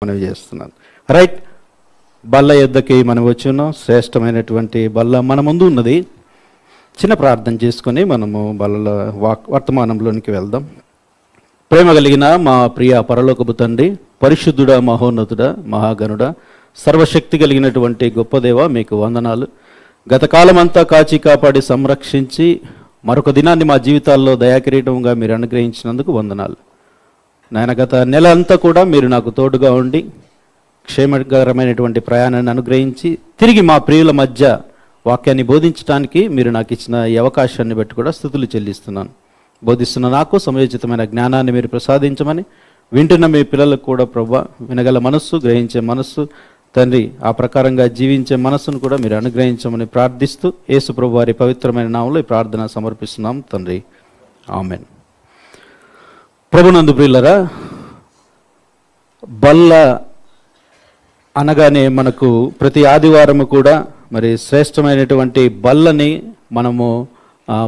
మనవి చేస్తున్నాను. రైట్, బల్ల యొద్దకి మనం వచ్చున్నాం. శ్రేష్టమైనటువంటి బల్ల మన ముందు ఉన్నది. చిన్న ప్రార్థన చేసుకొని మనము బల్ల వర్తమానంలోనికి వెళ్దాం. ప్రేమ కలిగిన మా ప్రియ పరలోకపు తండ్రి, పరిశుద్ధుడ, మహోన్నతుడ, మహాగణుడ, సర్వశక్తి కలిగినటువంటి గొప్ప దేవ, మీకు వందనాలు. గత కాలం అంతా కాచి కాపాడి సంరక్షించి మరొక దినాన్ని మా జీవితాల్లో దయాకిరీటంగా మీరు అనుగ్రహించినందుకు వందనాలు. నాయన, గత నెల అంతా కూడా మీరు నాకు తోడుగా ఉండి క్షేమకరమైనటువంటి ప్రయాణాన్ని అనుగ్రహించి తిరిగి మా ప్రియుల మధ్య వాక్యాన్ని బోధించడానికి మీరు నాకు ఇచ్చిన ఈ అవకాశాన్ని బట్టి కూడా స్తుతులు చెల్లిస్తున్నాను. బోధిస్తున్న నాకు సమయోచితమైన జ్ఞానాన్ని మీరు ప్రసాదించమని, వింటున్న మీ పిల్లలకు కూడా ప్రభువా వినగల మనస్సు, గ్రహించే మనస్సు తండ్రి, ఆ ప్రకారంగా జీవించే మనస్సును కూడా మీరు అనుగ్రహించమని ప్రార్థిస్తూ యేసు ప్రభు వారి పవిత్రమైన నామములో ఈ ప్రార్థన సమర్పిస్తున్నాం తండ్రి, ఆమెన్. ప్రభునందు ప్రియులరా, బల్ల అనగానే మనకు ప్రతి ఆదివారము కూడా మరి శ్రేష్టమైనటువంటి బల్లని మనము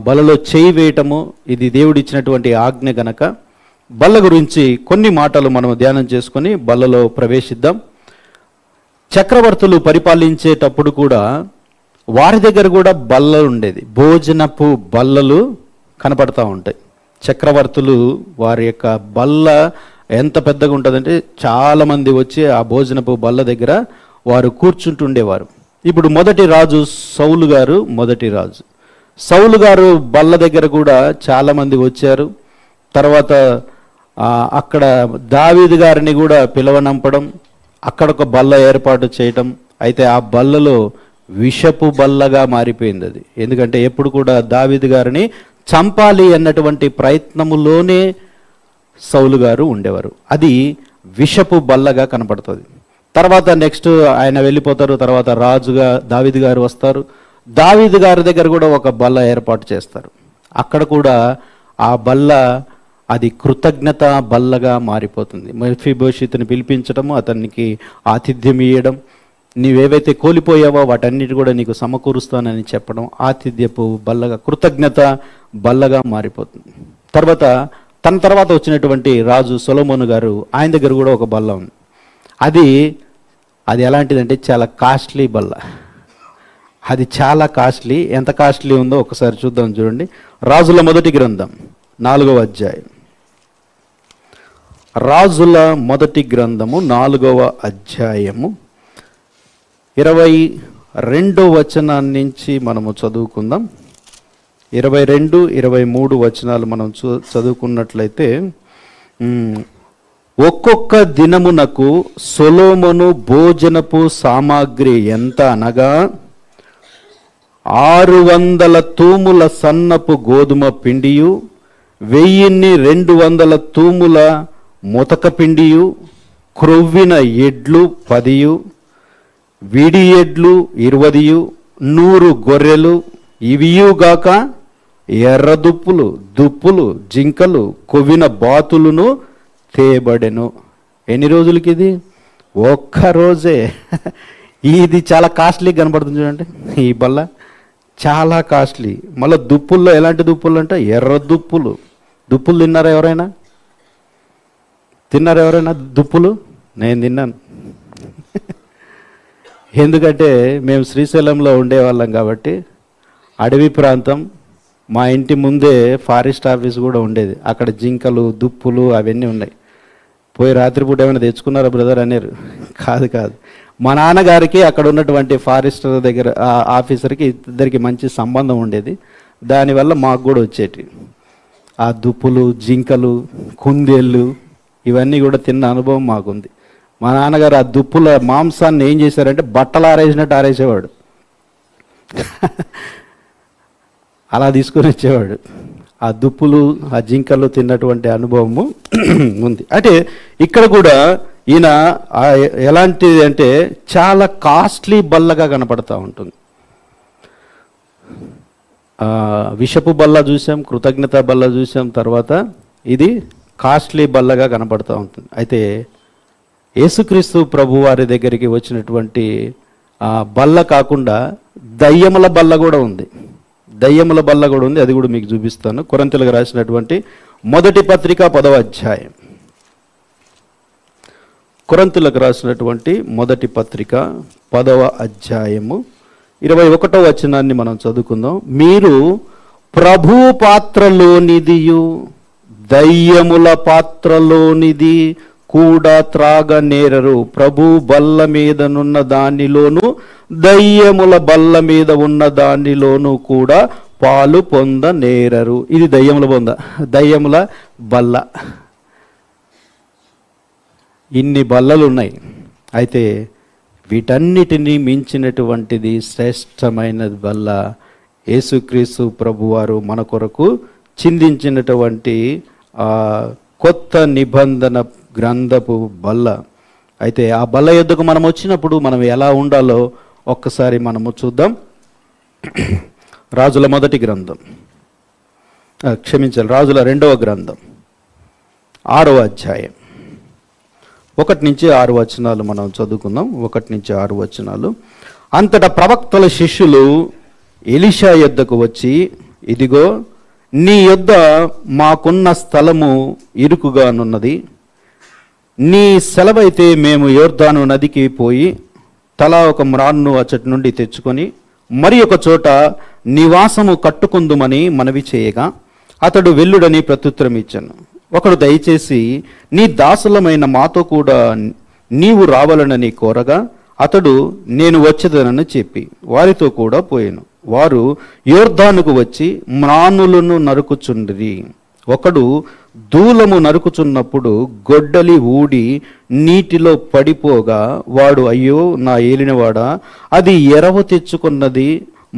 బల్లలో చేయి వేయటము, ఇది దేవుడిచ్చినటువంటి ఆజ్ఞ గనక బల్ల గురించి కొన్ని మాటలు మనము ధ్యానం చేసుకొని బల్లలో ప్రవేశిద్దాం. చక్రవర్తులు పరిపాలించేటప్పుడు కూడా వారి దగ్గర కూడా బల్లలు ఉండేది. భోజనపు బల్లలు కనపడతా ఉంటాయి. చక్రవర్తులు వారి యొక్క బల్ల ఎంత పెద్దగా ఉంటుందంటే చాలామంది వచ్చి ఆ భోజనపు బల్ల దగ్గర వారు కూర్చుంటుండేవారు. ఇప్పుడు మొదటి రాజు సౌలు గారు, సౌలు గారు బల్ల దగ్గర కూడా చాలామంది వచ్చారు. తర్వాత అక్కడ దావీదు గారిని కూడా పిలవనంపడం, అక్కడ ఒక బల్ల ఏర్పాటు చేయటం. అయితే ఆ బల్లలో విషపు బల్లగా మారిపోయింది అది. ఎందుకంటే ఎప్పుడు కూడా దావీదు గారిని చంపాలి అన్నటువంటి ప్రయత్నములోనే సౌలు గారు ఉండేవారు. అది విషపు బల్లగా కనపడుతుంది. తర్వాత నెక్స్ట్ ఆయన వెళ్ళిపోతారు. తర్వాత రాజుగా దావీదు గారు వస్తారు. దావీదు గారి దగ్గర కూడా ఒక బల్ల ఏర్పాటు చేస్తారు. అక్కడ కూడా ఆ బల్ల అది కృతజ్ఞత బల్లగా మారిపోతుంది. మెఫీబోషెతుని పిలిపించడము, అతనికి ఆతిథ్యం ఇవ్వడం, నీవేవైతే కోల్పోయావో వాటన్నిటి కూడా నీకు సమకూరుస్తానని చెప్పడం, ఆతిథ్యపు బల్లగా, కృతజ్ఞత బల్లగా మారిపోతుంది. తన తర్వాత వచ్చినటువంటి రాజు సొలొమోను గారు, ఆయన దగ్గర కూడా ఒక బల్ల ఉంది. అది ఎలాంటిదంటే చాలా కాస్ట్లీ బల్ల. అది చాలా కాస్ట్లీ. ఎంత కాస్ట్లీ ఉందో ఒకసారి చూద్దాం. చూడండి, రాజుల మొదటి గ్రంథం 4వ అధ్యాయం. రాజుల మొదటి గ్రంథము 4వ అధ్యాయము 22వ వచనాన్ని నుంచి మనము చదువుకుందాం. 22, 23 వచనాలు మనం చదువుకున్నట్లయితే, ఒక్కొక్క దినమునకు సొలొమోను భోజనపు సామాగ్రి ఎంత అనగా 600 తూముల సన్నపు గోధుమ పిండియు, 1200 తూముల ముతక పిండియు, క్రొవ్విన ఎడ్లు 10, విడి ఎడ్లు 20, 100 గొర్రెలు, ఇవియుగాక ఎర్ర దుప్పులు, జింకలు, కొవ్విన బాతులను తేబడెను. ఎన్ని రోజులకి ఇది? ఒక్క రోజే. ఇది చాలా కాస్ట్లీ కనపడుతుంది. చూడండి, ఈ బల్ల చాలా కాస్ట్లీ. మళ్ళీ దుప్పుల్లో ఎలాంటి దుప్పులు అంటే ఎర్ర దుప్పులు. తిన్నారా ఎవరైనా? దుప్పులు? నేను తిన్నాను. ఎందుకంటే మేము శ్రీశైలంలో ఉండేవాళ్ళం కాబట్టి అడవి ప్రాంతం. మా ఇంటి ముందే ఫారెస్ట్ ఆఫీస్ కూడా ఉండేది. అక్కడ జింకలు, దుప్పులు అవన్నీ ఉన్నాయి. పోయి రాత్రిపూట ఏమైనా తెచ్చుకున్నారా బ్రదర్ అన్నారు. కాదు, మా నాన్నగారికి అక్కడ ఉన్నటువంటి ఫారెస్టర్ దగ్గర ఆఫీసర్కి ఇద్దరికి మంచి సంబంధం ఉండేది. దానివల్ల మాకు కూడా వచ్చేటి ఆ దుప్పులు, జింకలు, కుందేళ్ళు ఇవన్నీ కూడా తిన్న అనుభవం మాకుంది. మా నాన్నగారు ఆ దుప్పుల మాంసాన్ని ఏం చేశారంటే బట్టలు ఆరేసినట్టు ఆరేసేవాడు. అలా తీసుకొని వచ్చేవాడు. ఆ దుప్పులు, ఆ జింకలు తిన్నటువంటి అనుభవము ఉంది. అంటే ఇక్కడ కూడా ఈయన ఎలాంటిది అంటే చాలా కాస్ట్లీ బల్లగా కనపడతా ఉంటుంది. విషపు బల్ల చూసాం, కృతజ్ఞత బల్ల చూసాం, తర్వాత ఇది కాస్ట్లీ బల్లగా కనపడుతూ ఉంటుంది. అయితే యేసుక్రీస్తు ప్రభు వారి దగ్గరికి వచ్చినటువంటి బల్ల కాకుండా దయ్యముల బల్ల కూడా ఉంది. అది కూడా మీకు చూపిస్తాను. కొరింథీయులకు రాసినటువంటి మొదటి పత్రిక 10వ అధ్యాయం. కొరింథీయులకు రాసినటువంటి మొదటి పత్రిక 10వ అధ్యాయము 21వ వచనాన్ని మనం చదువుకుందాం. మీరు ప్రభు పాత్రలోనిదియు దయ్యముల పాత్రలోనిది కూడా త్రాగనేరరు. ప్రభు బల్ల మీదనున్న దానిలోను దయ్యముల బల్ల మీద ఉన్న దానిలోనూ కూడా పాలు పొందనేరరు. ఇది దయ్యముల బల్ల. ఇన్ని బల్లలు ఉన్నాయి. అయితే వీటన్నిటినీ మించినటువంటిది శ్రేష్టమైన బల్ల యేసుక్రీస్తు ప్రభువారు మన కొరకు చిందించినటువంటి కొత్త నిబంధన గ్రంథపు బల్ల. అయితే ఆ బల్ల యొద్దకు మనం వచ్చినప్పుడు మనం ఎలా ఉండాలో ఒక్కసారి మనము చూద్దాం. రాజుల మొదటి గ్రంథం, రాజుల 2వ గ్రంథం 6వ అధ్యాయం 1 నుంచి 6 వచనాలు మనం చదువుకుందాం. 1 నుంచి 6 వచనాలు. అంతటా ప్రవక్తల శిష్యులు ఎలీషా యొద్దకు వచ్చి, ఇదిగో నీ యొద్ద మాకున్న స్థలము ఇరుకుగానున్నది. నీ సెలవైతే మేము యోర్దాను నదికి పోయి తలా ఒక మ్రాన్ను అచ్చటి నుండి తెచ్చుకొని మరి ఒక చోట నివాసము కట్టుకుందుమని మనవి చేయగా అతడు వెల్లుడని ప్రత్యుత్తరం ఇచ్చాను. ఒకడు దయచేసి నీ దాసులమైన మాతో కూడా నీవు రావాలనని కోరగా అతడు నేను వచ్చేదనని చెప్పి వారితో కూడా పోయాను. వారు యోర్దానుకు వచ్చి మ్రానులను నరుకుచుండిరి. ఒకడు దూలము నరుకుచున్నప్పుడు గొడ్డలి ఊడి నీటిలో పడిపోగా వాడు, అయ్యో నా ఏలినవాడా, అది ఎరవ తెచ్చుకున్నది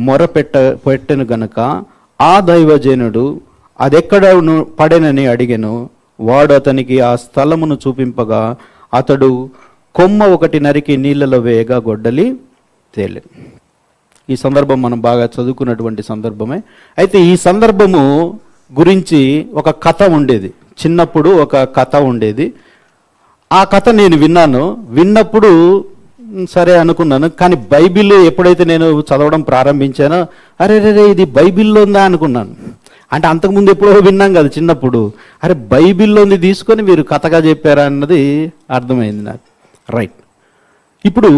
మొరపెట్టెను గనక ఆ దైవజనుడు అదెక్కడ పడెనని అడిగెను. వాడు అతనికి ఆ స్థలమును చూపింపగా అతడు కొమ్మ ఒకటి నరికి నీళ్ళలో వేయగా గొడ్డలి తేలే. ఈ సందర్భం మనం బాగా చదువుకున్నటువంటి సందర్భమే. అయితే ఈ సందర్భము గురించి ఒక కథ ఉండేది. చిన్నప్పుడు ఒక కథ ఉండేది. ఆ కథ నేను విన్నప్పుడు సరే అనుకున్నాను. కానీ బైబిల్ ఎప్పుడైతే నేను చదవడం ప్రారంభించానో అరే ఇది బైబిల్లో ఉందా అనుకున్నాను. అంటే అంతకుముందు ఎప్పుడో విన్నాం కదా చిన్నప్పుడు. అరే బైబిల్లోని తీసుకొని మీరు కథగా చెప్పారా అన్నది అర్థమైంది నాకు. రైట్. ఇప్పుడు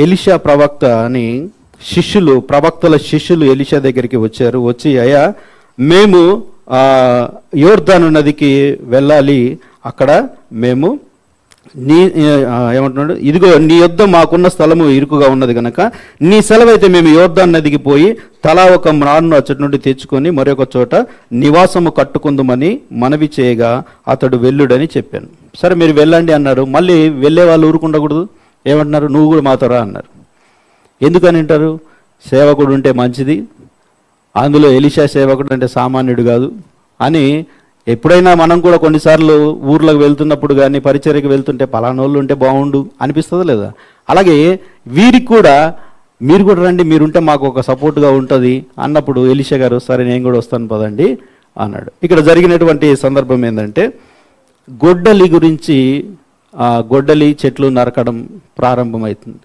ఎలీషా ప్రవక్త అని ప్రవక్తల శిష్యులు ఎలీషా దగ్గరికి వచ్చారు. వచ్చి, అయ్యా మేము యోర్దాను నదికి వెళ్ళాలి, అక్కడ మేము ఏమంటున్నాడు, ఇదిగో నీ యొద్ద మాకున్న స్థలము ఇరుకుగా ఉన్నది కనుక నీ సెలవైతే మేము యోర్దాను నదికి పోయి తలా ఒక మ్రాన్ను అచ్చటి నుండి తెచ్చుకొని మరొక చోట నివాసము కట్టుకుందామని మనవి చేయగా అతడు వెల్లుడని చెప్పాను. సరే మీరు వెళ్ళండి అన్నారు. మళ్ళీ వెళ్ళే వాళ్ళు ఊరుకుండకూడదు. ఏమంటున్నారు, నువ్వు కూడా మాతో రా అన్నారు. ఎందుకని అంటారు, సేవకుడు ఉంటే మంచిది, అందులో ఎలీషా సేవకుడు అంటే సామాన్యుడు కాదు అని. ఎప్పుడైనా మనం కూడా కొన్నిసార్లు ఊర్లకు వెళ్తున్నప్పుడు కానీ పరిచర్యకు వెళ్తుంటే పలానోళ్ళు ఉంటే బాగుండు అనిపిస్తుందా లేదా? అలాగే వీరికి కూడా మీరు కూడా రండి, మీరుంటే మాకు ఒక సపోర్ట్గా ఉంటుంది అన్నప్పుడు ఎలీషా గారు సరే నేను కూడా వస్తాను పదండి అన్నాడు. ఇక్కడ జరిగినటువంటి సందర్భం ఏంటంటే గొడ్డలి గురించి, గొడ్డలి చెట్లు నరకడం ప్రారంభమవుతుంది.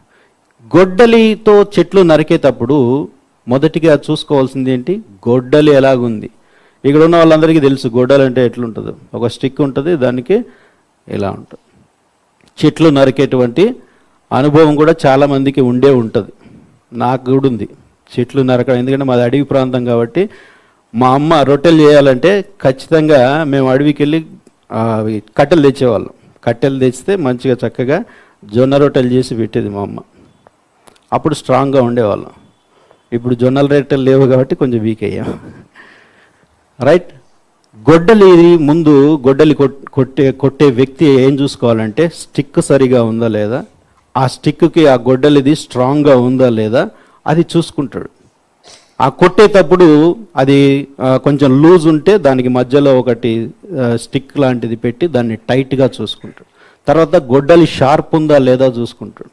గొడ్డలితో చెట్లు నరికేటప్పుడు మొదటిగా చూసుకోవాల్సింది ఏంటి, గొడ్డలి ఎలాగుంది. ఇక్కడ ఉన్న వాళ్ళందరికీ తెలుసు గొడ్డలి అంటే ఎట్లుంటుందో. ఒక స్టిక్ ఉంటుంది, దానికి ఇలా ఉంటుంది. చెట్లు నరికేటువంటి అనుభవం కూడా చాలామందికి ఉంటుంది. నాకు కూడా ఉంది చెట్లు నరకడం. ఎందుకంటే మాది అడవి ప్రాంతం కాబట్టి మా అమ్మ రొట్టెలు చేయాలంటే ఖచ్చితంగా మేము అడవికి వెళ్ళి కట్టెలు తెచ్చేవాళ్ళం. కట్టెలు తెచ్చితే మంచిగా చక్కగా జొన్న రొట్టెలు చేసి పెట్టేది మా అమ్మ. అప్పుడు స్ట్రాంగ్గా ఉండేవాళ్ళం. ఇప్పుడు జొన్నల రొట్టెలు లేవు కాబట్టి కొంచెం వీక్ అయ్యాం. రైట్. గొడ్డలి కొట్టే వ్యక్తి ఏం చూసుకోవాలంటే స్టిక్ సరిగా ఉందా లేదా, ఆ స్టిక్కి ఆ గొడ్డలిది స్ట్రాంగ్గా ఉందా లేదా అది చూసుకుంటాడు. ఆ కొట్టేటప్పుడు అది కొంచెం లూజ్ ఉంటే దానికి మధ్యలో ఒకటి స్టిక్ లాంటిది పెట్టి దాన్ని టైట్గా చూసుకుంటాడు. తర్వాత గొడ్డలి షార్ప్ ఉందా లేదా చూసుకుంటాడు.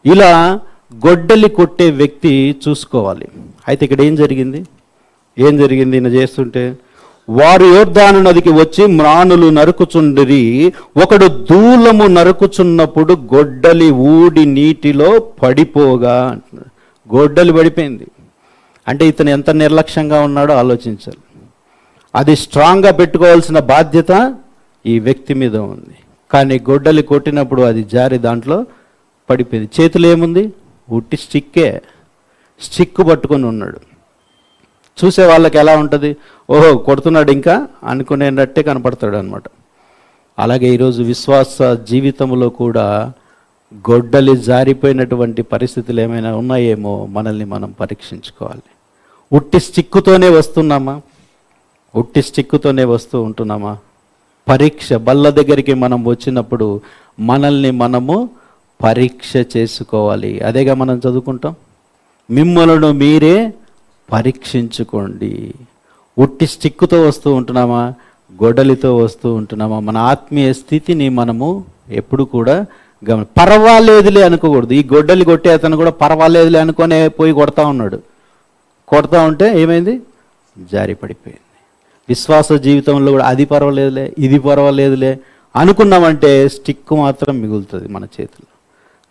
ఇలా గొడ్డలి కొట్టే వ్యక్తి చూసుకోవాలి. అయితే ఇక్కడ ఏం జరిగింది ఈయన చేస్తుంటే, వారు యోర్దాను నదికి వచ్చి మ్రానులు నరుకుచుండిరి. ఒకడు దూలము నరుకుచున్నప్పుడు గొడ్డలి ఊడి నీటిలో పడిపోగా అంటున్నాడు. గొడ్డలి పడిపోయింది అంటే ఇతను ఎంత నిర్లక్ష్యంగా ఉన్నాడో ఆలోచించాలి. అది స్ట్రాంగ్గా పెట్టుకోవాల్సిన బాధ్యత ఈ వ్యక్తి మీద ఉంది. కానీ గొడ్డలి కొట్టినప్పుడు అది జారి దాంట్లో పడిపోయింది. చేతిలో ఏముంది? ఉట్టి స్టిక్ పట్టుకొని ఉన్నాడు. చూసే వాళ్ళకి ఎలా ఉంటుంది? ఓహో కొడుతున్నాడు ఇంకా అనుకునేటట్టే కనపడతాడు అనమాట. అలాగే ఈరోజు విశ్వాస జీవితంలో కూడా గొడ్డలి జారిపోయినటువంటి పరిస్థితులు ఏమైనా ఉన్నాయేమో మనల్ని మనం పరీక్షించుకోవాలి. ఉట్టి స్టిక్కుతోనే వస్తున్నామా? ఉట్టి స్టిక్కుతోనే వస్తూ ఉంటున్నామా? పరీక్ష బల్ల దగ్గరికి మనం వచ్చినప్పుడు మనల్ని మనము పరీక్ష చేసుకోవాలి. అదేగా మనం చదువుకుంటాం, మిమ్మలను మీరే పరీక్షించుకోండి. ఉట్టి స్టిక్కుతో వస్తూ ఉంటున్నామా? గొడ్డలితో వస్తూ ఉంటున్నామా? మన ఆత్మీయ స్థితిని మనము ఎప్పుడు కూడా పర్వాలేదులే అనుకోకూడదు. ఈ గొడ్డలి కొట్టే అతను కూడా పర్వాలేదులే అనుకునే పోయి కొడతా ఉన్నాడు. కొడతా ఉంటే ఏమైంది? జారి పడిపోయింది. విశ్వాస జీవితంలో కూడా అది పర్వాలేదులే, ఇది పర్వాలేదులే అనుకున్నామంటే స్టిక్ మాత్రం మిగులుతుంది మన చేతిలో.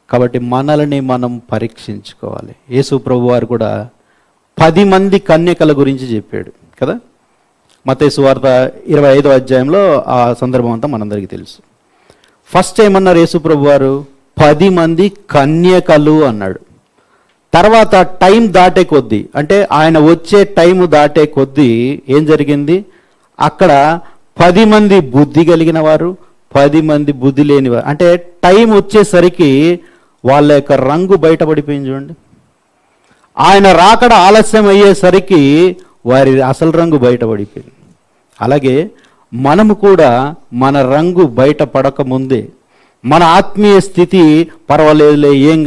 కాబట్టి మనల్ని మనం పరీక్షించుకోవాలి. యేసు ప్రభు వారు కూడా 10 మంది కన్యకల గురించి చెప్పాడు కదా. మత్తయి సువార్త 25వ అధ్యాయంలో ఆ సందర్భం అంతా మనందరికీ తెలుసు. ఫస్ట్ ఏమన్నారు యేసు ప్రభు వారు? 10 మంది కన్యకలు అన్నాడు. తర్వాత టైం దాటే కొద్దీ, అంటే ఆయన వచ్చే టైం దాటే కొద్దీ ఏం జరిగింది? అక్కడ 10 మంది బుద్ధి కలిగిన వారు, 10 మంది బుద్ధి లేనివారు. అంటే టైం వచ్చేసరికి వాళ్ళ యొక్క రంగు బయటపడిపోయింది చూడండి. ఆయన రాకడ ఆలస్యం అయ్యేసరికి వారి అసలు రంగు బయటపడిపోయింది. అలాగే మనము కూడా మన రంగు బయటపడక ముందే మన ఆత్మీయ స్థితి పర్వాలేదులే, ఏం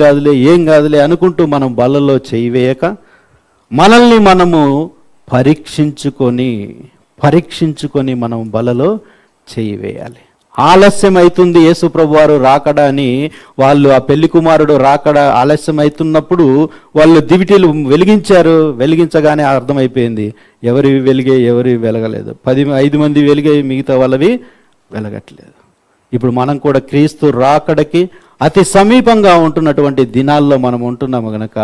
కాదులే అనుకుంటూ మనం బల్లలో చేయి వేయక మనల్ని మనము పరీక్షించుకొని మనం బలలో చేయి వేయాలి. ఆలస్యం అవుతుంది యేసు ప్రభు వారు రాకడ అని వాళ్ళు, ఆ పెళ్లి కుమారుడు రాకడ ఆలస్యం అవుతున్నప్పుడు వాళ్ళు దివిటీలు వెలిగించగానే అర్థమైపోయింది ఎవరి వెలగలేదు. 5 మంది వెలిగాయి, మిగతా వాళ్ళవి వెలగట్లేదు. ఇప్పుడు మనం కూడా క్రీస్తు రాకడకి అతి సమీపంగా ఉంటున్నటువంటి దినాల్లో మనం ఉంటున్నాము గనక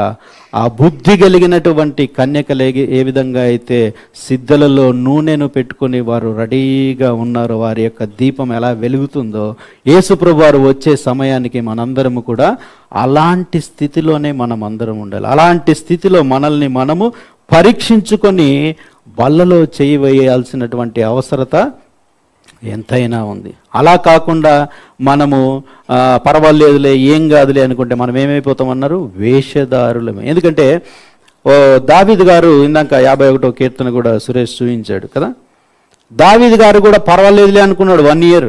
ఆ బుద్ధి కలిగినటువంటి కన్యకలు ఏ విధంగా అయితే సిద్ధలలో నూనెను పెట్టుకొని వారు రెడీగా ఉన్నారో, వారి యొక్క దీపం ఎలా వెలుగుతుందో, యేసుప్రభు వారు వచ్చే సమయానికి మనందరము కూడా అలాంటి స్థితిలోనే మనం అందరం ఉండాలి. అలాంటి స్థితిలో మనల్ని మనము పరీక్షించుకొని బల్లలో చేయి వేయాల్సినటువంటి అవసరత ఎంతైనా ఉంది. అలా కాకుండా మనము పర్వాలేదులే, ఏం కాదులే అనుకుంటే మనం ఏమైపోతామన్నారు? వేషధారులమే. ఎందుకంటే దావీదు గారు ఇందాక 51వ కీర్తన కూడా సురేష్ చూపించాడు కదా. దావీదు గారు కూడా పర్వాలేదులే అనుకున్నాడు. 1 ఇయర్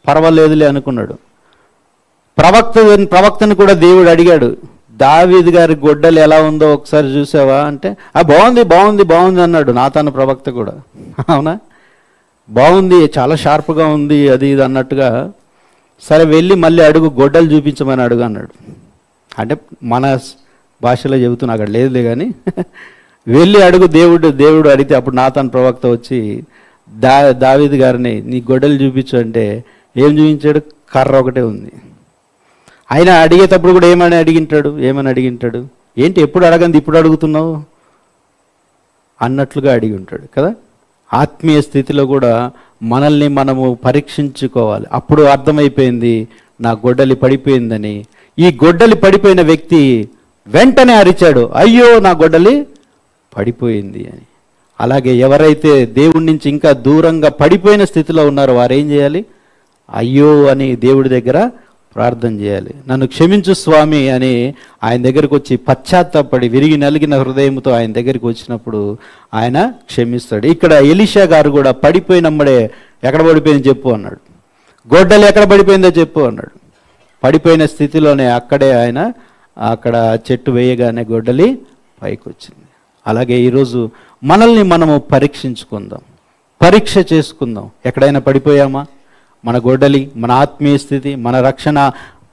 పర్వాలేదులే అనుకున్నాడు. ప్రవక్తను కూడా దేవుడు అడిగాడు, దావీదు గారి గొడ్డలు ఎలా ఉందో ఒకసారి చూసావా అంటే, బాగుంది అన్నాడు నాతాను ప్రవక్త కూడా. అవునా, బాగుంది, చాలా షార్ప్గా ఉంది, అది ఇది అన్నట్టుగా. సరే వెళ్ళి మళ్ళీ అడుగు, గొడ్డలు చూపించమని అడుగు అన్నాడు. అంటే మన భాషలో చెబుతున్నా, అక్కడ లేదులే కానీ వెళ్ళి అడుగు దేవుడు అడిగితే అప్పుడు నాతాను ప్రవక్త వచ్చి దావీదు గారిని నీ గొడ్డలు చూపించు అంటే ఏం చూపించాడు? కర్ర ఒకటే ఉంది. ఆయన అడిగేటప్పుడు కూడా ఏమని అడిగింటాడు? ఏంటి ఎప్పుడు అడగంది ఇప్పుడు అడుగుతున్నావు అన్నట్లుగా అడిగి ఉంటాడు కదా. ఆత్మీయ స్థితిలో కూడా మనల్ని మనము పరీక్షించుకోవాలి. అప్పుడు అర్థమైపోయింది నా గొడ్డలి పడిపోయిందని. ఈ గొడ్డలి పడిపోయిన వ్యక్తి వెంటనే అరిచాడు, అయ్యో నా గొడ్డలి పడిపోయింది అని. అలాగే ఎవరైతే దేవుడి నుంచి ఇంకా దూరంగా పడిపోయిన స్థితిలో ఉన్నారో వారు ఏం చేయాలి? అయ్యో అని దేవుడి దగ్గర ప్రార్థన చేయాలి. నన్ను క్షమించు స్వామి అని ఆయన దగ్గరికి వచ్చి పశ్చాత్తాపడి విరిగి నలిగిన హృదయంతో ఆయన దగ్గరికి వచ్చినప్పుడు ఆయన క్షమిస్తాడు. ఇక్కడ ఎలీషా గారు కూడా పడిపోయినమ్మడే ఎక్కడ పడిపోయింది చెప్పు అన్నాడు. గొడ్డలు ఎక్కడ పడిపోయిందో చెప్పు అన్నాడు. పడిపోయిన స్థితిలోనే అక్కడే ఆయన అక్కడ చెట్టు వేయగానే గొడ్డలి పైకి వచ్చింది. అలాగే ఈరోజు మనల్ని మనము పరీక్షించుకుందాం, పరీక్ష చేసుకుందాం. ఎక్కడైనా పడిపోయామా? మన గొడ్డలి, మన ఆత్మీయ స్థితి, మన రక్షణ,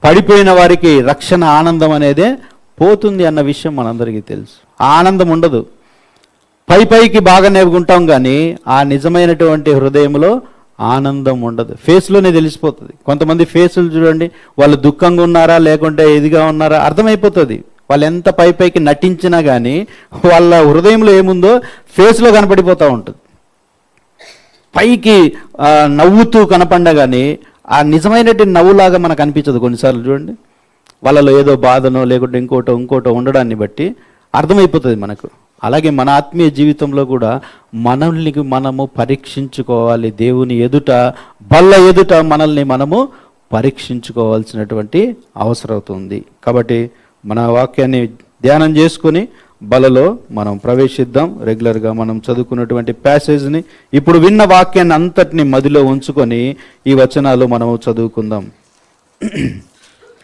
పడిపోయిన వారికి రక్షణ ఆనందం అనేదే పోతుంది అన్న విషయం మనందరికీ తెలుసు. ఆ ఆనందం ఉండదు. పైకి బాగానే ఉంటాం కానీ ఆ నిజమైనటువంటి హృదయంలో ఆనందం ఉండదు. ఫేస్లోనే తెలిసిపోతుంది. కొంతమంది ఫేసులు చూడండి, వాళ్ళు దుఃఖంగా ఉన్నారా లేకుంటే ఇదిగా ఉన్నారా అర్థమైపోతుంది. వాళ్ళు ఎంత పైకి నటించినా కానీ వాళ్ళ హృదయంలో ఏముందో ఫేస్లో కనపడిపోతూ ఉంటుంది. పైకి నవ్వుతూ కనపడగానే ఆ నిజమైనటువంటి నవ్వులాగా మనకు అనిపించదు కొన్నిసార్లు. చూడండి, వాళ్ళలో ఏదో బాధనో లేకుంటే ఇంకోటో ఉండడాన్ని బట్టి అర్థమైపోతుంది మనకు. అలాగే మన ఆత్మీయ జీవితంలో కూడా మనల్ని మనము పరీక్షించుకోవాలి. దేవుని ఎదుట, బల్ల ఎదుట మనల్ని మనము పరీక్షించుకోవాల్సినటువంటి అవసరం అవుతుంది. కాబట్టి మన వాక్యాన్ని ధ్యానం చేసుకొని బలలో మనం ప్రవేశిద్దాం. రెగ్యులర్గా మనం చదువుకున్నటువంటి ప్యాసేజ్ని, ఇప్పుడు విన్న వాక్యాన్ని అంతటిని మదిలో ఉంచుకొని ఈ వచనాలు మనము చదువుకుందాం.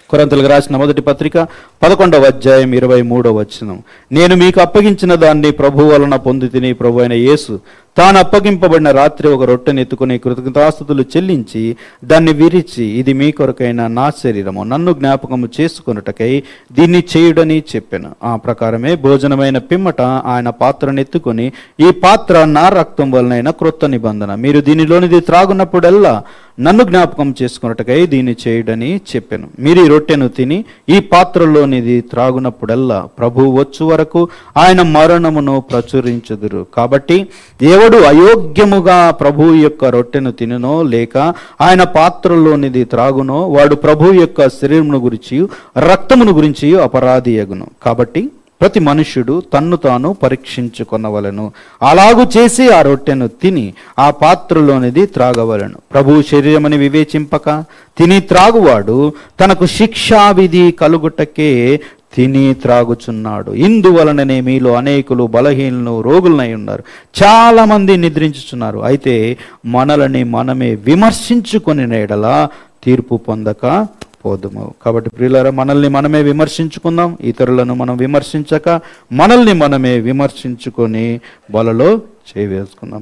కొరింథీయులకు రాసిన మొదటి పత్రిక 11వ అధ్యాయం 23వ వచనం. నేను మీకు అప్పగించిన దాన్ని ప్రభు వలన పొందితిని. ప్రభు అయిన యేసు తాను అప్పగింపబడిన రాత్రి ఒక రొట్టెను ఎత్తుకుని కృతజ్ఞతాస్తుతులు చెల్లించి దాన్ని విరిచి, ఇది మీ కొరకైన నా శరీరము, నన్ను జ్ఞాపకము చేసుకొనుటకై దీన్ని చేయుడని చెప్పాను. ఆ ప్రకారమే భోజనమైన పిమ్మట ఆయన పాత్రను ఎత్తుకొని, ఈ పాత్ర నా రక్తం వలనైన క్రొత్త నిబంధన, మీరు దీనిలోనిది త్రాగునప్పుడల్లా నన్ను జ్ఞాపకం చేసుకున్నట్టుకై దీన్ని చేయుడని చెప్పాను. మీరు ఈ రొట్టెను తిని ఈ పాత్రలోనిది త్రాగునప్పుడల్లా ప్రభువు వచ్చు వరకు ఆయన మరణమును ప్రచురించుదురు. కాబట్టి ఎవడు అయోగ్యముగా ప్రభువు యొక్క రొట్టెను తినునో లేక ఆయన పాత్రలోనిది త్రాగునో వాడు ప్రభువు యొక్క శరీరమును గురించి రక్తమును గురించి అపరాధి యగును. కాబట్టి ప్రతి మనుష్యుడు తన్ను తాను పరీక్షించుకొనవలెను. అలాగు చేసి ఆ రొట్టెను తిని ఆ పాత్రలోనిది త్రాగవలెను. ప్రభువు శరీరమని వివేచింపక తిని త్రాగువాడు తనకు శిక్షావిధి కలుగుటకే తిని త్రాగుచున్నాడు. ఇందువలననే మీలో అనేకులు బలహీనులు, రోగులనై ఉన్నారు. చాలామంది నిద్రించుచున్నారు. అయితే మనల్ని మనమే విమర్శించుకొని ఎడల తీర్పు పొందక పోదుము. కాబట్టి ప్రియులారా, మనల్ని మనమే విమర్శించుకుందాం. ఇతరులను మనం విమర్శించక మనల్ని మనమే విమర్శించుకొని బలలో చేయి వేసుకుందాం.